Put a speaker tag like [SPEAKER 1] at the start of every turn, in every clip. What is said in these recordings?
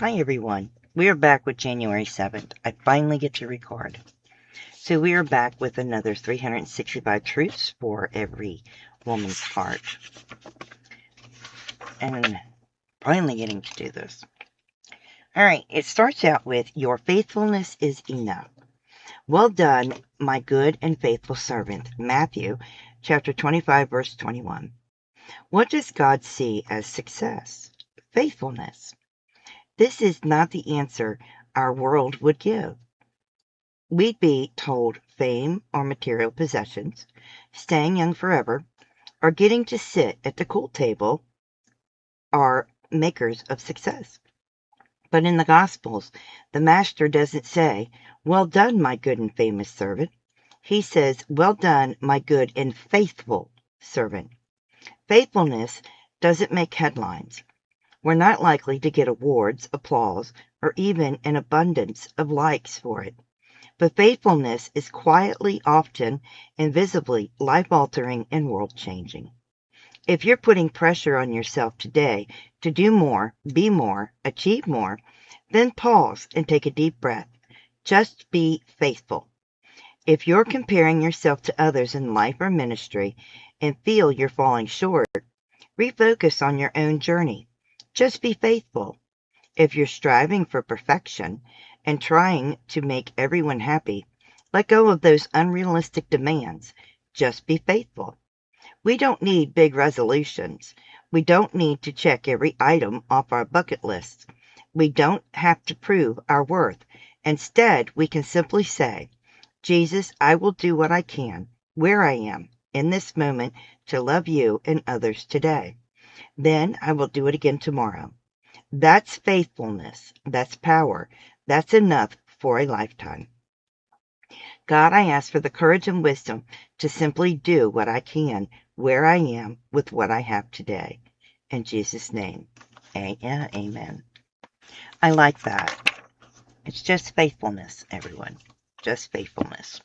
[SPEAKER 1] Hi everyone. We are back with January 7th. I finally get to record. So we are back with another 365 truths for every woman's heart. And finally getting to do this. Alright, it starts out with, your faithfulness is enough. Well done, my good and faithful servant. Matthew chapter 25, verse 21. What does God see as success? Faithfulness. This is not the answer our world would give. We'd be told fame or material possessions, staying young forever, or getting to sit at the cool table are makers of success. But in the Gospels, the Master doesn't say, well done, my good and famous servant. He says, well done, my good and faithful servant. Faithfulness doesn't make headlines. We're not likely to get awards, applause, or even an abundance of likes for it. But faithfulness is quietly, often, and visibly life-altering and world-changing. If you're putting pressure on yourself today to do more, be more, achieve more, then pause and take a deep breath. Just be faithful. If you're comparing yourself to others in life or ministry and feel you're falling short, refocus on your own journey. Just be faithful. If you're striving for perfection and trying to make everyone happy, let go of those unrealistic demands. Just be faithful. We don't need big resolutions. We don't need to check every item off our bucket list. We don't have to prove our worth. Instead, we can simply say, Jesus, I will do what I can, where I am, in this moment, to love you and others today. Then I will do it again tomorrow. That's faithfulness. That's power. That's enough for a lifetime. God, I ask for the courage and wisdom to simply do what I can, where I am, with what I have today. In Jesus' name, amen. I like that. It's just faithfulness, everyone. Just faithfulness.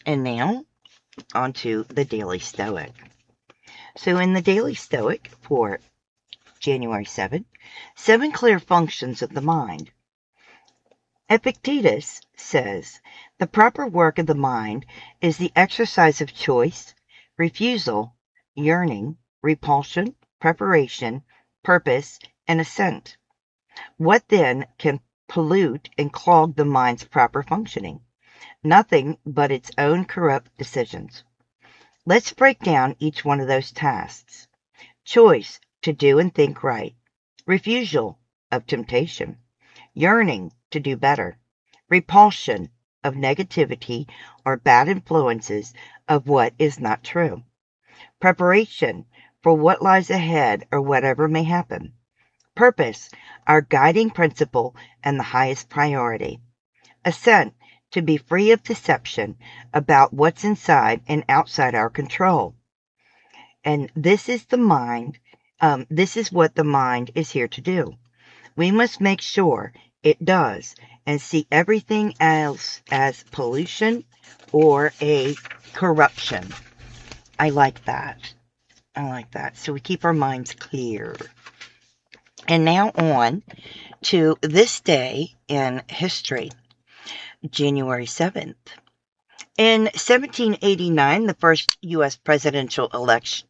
[SPEAKER 1] And now, on to the Daily Stoic. So in the Daily Stoic for January 7th, 7 clear functions of the mind. Epictetus says, the proper work of the mind is the exercise of choice, refusal, yearning, repulsion, preparation, purpose, and assent. What then can pollute and clog the mind's proper functioning? Nothing but its own corrupt decisions. Let's break down each one of those tasks. Choice, to do and think right. Refusal, of temptation. Yearning, to do better. Repulsion, of negativity or bad influences of what is not true. Preparation, for what lies ahead or whatever may happen. Purpose, our guiding principle and the highest priority. Assent, to be free of deception about what's inside and outside our control. And this is the mind. This is what the mind is here to do. We must make sure it does and see everything else as pollution or a corruption. I like that. So we keep our minds clear. And now on to this day in history. January 7th. In 1789, the first U.S. presidential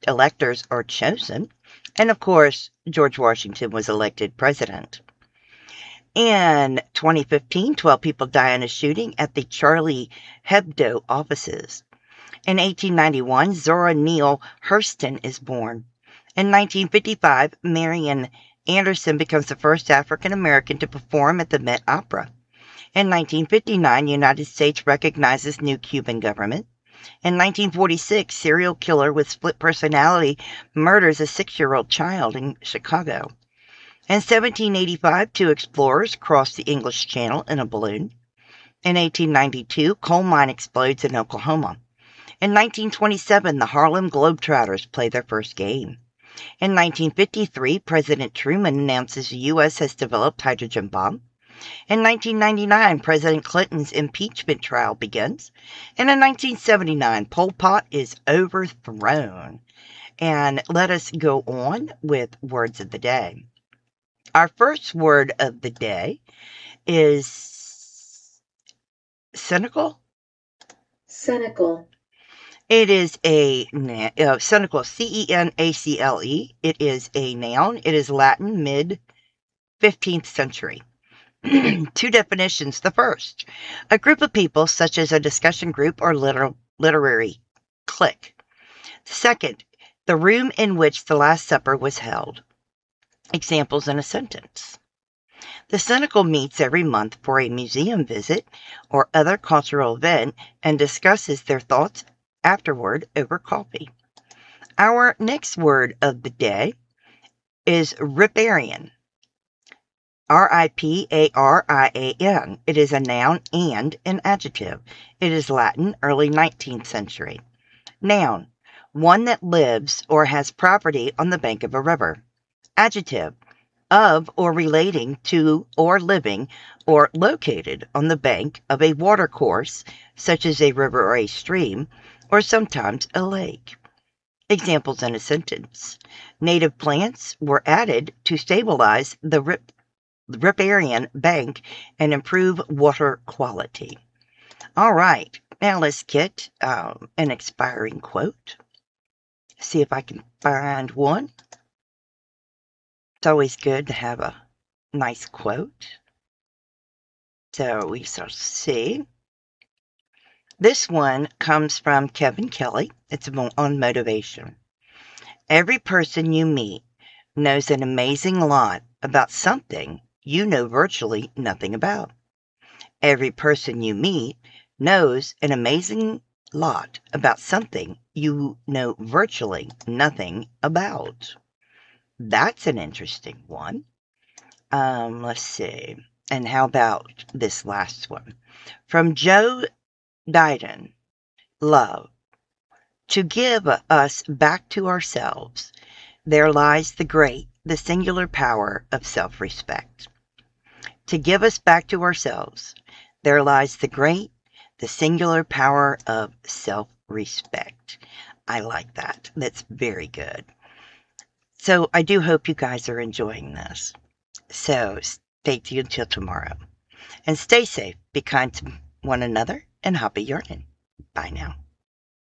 [SPEAKER 1] electors are chosen, and of course, George Washington was elected president. In 2015, 12 people die in a shooting at the Charlie Hebdo offices. In 1891, Zora Neale Hurston is born. In 1955, Marian Anderson becomes the first African American to perform at the Met Opera. In 1959, United States recognizes new Cuban government. In 1946, serial killer with split personality murders a 6-year-old child in Chicago. In 1785, 2 explorers crossed the English Channel in a balloon. In 1892, coal mine explodes in Oklahoma. In 1927, the Harlem Globetrotters play their first game. In 1953, President Truman announces the U.S. has developed hydrogen bomb. In 1999, President Clinton's impeachment trial begins. And in 1979, Pol Pot is overthrown. And let us go on with words of the day. Our first word of the day is cynical.
[SPEAKER 2] Cynical.
[SPEAKER 1] It is a cynical, C-E-N-A-C-L-E. It is a noun. It is Latin, mid-15th century. Two definitions. The first, a group of people such as a discussion group or literary clique. Second, the room in which the Last Supper was held. Examples in a sentence. The cynical meets every month for a museum visit or other cultural event and discusses their thoughts afterward over coffee. Our next word of the day is riparian. R-I-P-A-R-I-A-N. It is a noun and an adjective. It is Latin, early 19th century. Noun, one that lives or has property on the bank of a river. Adjective, of or relating to or living or located on the bank of a watercourse, such as a river or a stream, or sometimes a lake. Examples in a sentence. Native plants were added to stabilize the riparian bank and improve water quality. All right, now let's get an expiring quote. See if I can find one. It's always good to have a nice quote. So we shall see. This one comes from Kevin Kelly. It's on motivation. Every person you meet knows an amazing lot about something you know virtually nothing about. Every person you meet knows an amazing lot about something you know virtually nothing about. That's an interesting one. Let's see. And how about this last one? From Joe Diden, love. To give us back to ourselves, there lies the singular power of self-respect. To give us back to ourselves, there lies the singular power of self-respect. I like that. That's very good. So I do hope you guys are enjoying this. So stay tuned till tomorrow. And stay safe, be kind to one another, and happy yarning. Bye now.